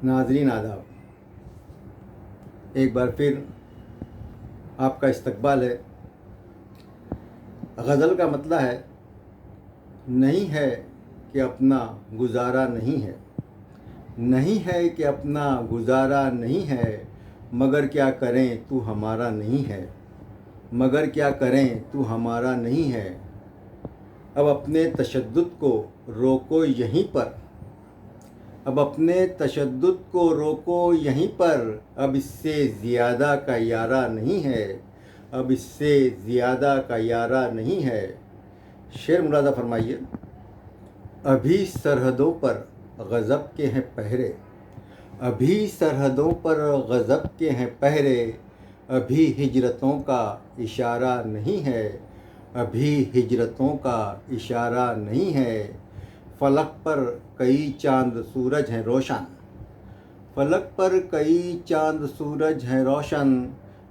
नाज़रीन आदाब, एक बार फिर आपका इस्तकबाल है। गज़ल का मतला है, नहीं है कि अपना गुजारा नहीं है, नहीं है कि अपना गुजारा नहीं है, मगर क्या करें तू हमारा नहीं है, मगर क्या करें तू हमारा नहीं है। अब अपने तशद्दुद को रोको यहीं पर, अब अपने तशद्दुद को रोको यहीं पर, अब इससे ज़्यादा का यारा नहीं है, अब इससे ज़्यादा का यारा नहीं है। शेर मुलादा फरमाइए। अभी सरहदों पर गज़ब के हैं पहरे, अभी सरहदों पर गज़ब के हैं पहरे, अभी हिजरतों का इशारा नहीं है, अभी हिजरतों का इशारा नहीं है। फलक पर कई चांद सूरज हैं रोशन, फलक पर कई चांद सूरज हैं रोशन,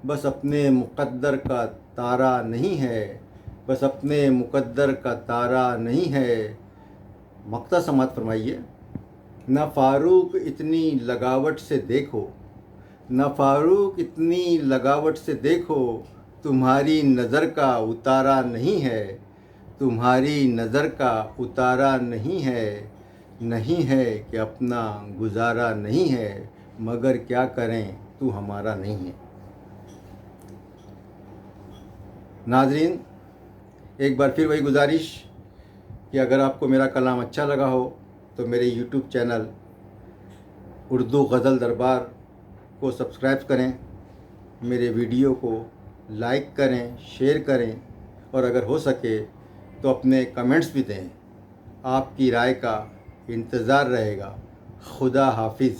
बस अपने मुक़द्दर का तारा नहीं है, बस अपने मुक़द्दर का तारा नहीं है। मक्ता समात फरमाइए। न फारूक इतनी लगावट से देखो, न फारूक इतनी लगावट से देखो, तुम्हारी नज़र का उतारा नहीं है, तुम्हारी नज़र का उतारा नहीं है। नहीं है कि अपना गुजारा नहीं है, मगर क्या करें तू हमारा नहीं है। नाज़रीन, एक बार फिर वही गुजारिश कि अगर आपको मेरा कलाम अच्छा लगा हो तो मेरे यूट्यूब चैनल उर्दू गज़ल दरबार को सब्सक्राइब करें, मेरे वीडियो को लाइक करें, शेयर करें, और अगर हो सके तो अपने कमेंट्स भी दें। आपकी राय का इंतज़ार रहेगा। खुदा हाफिज़।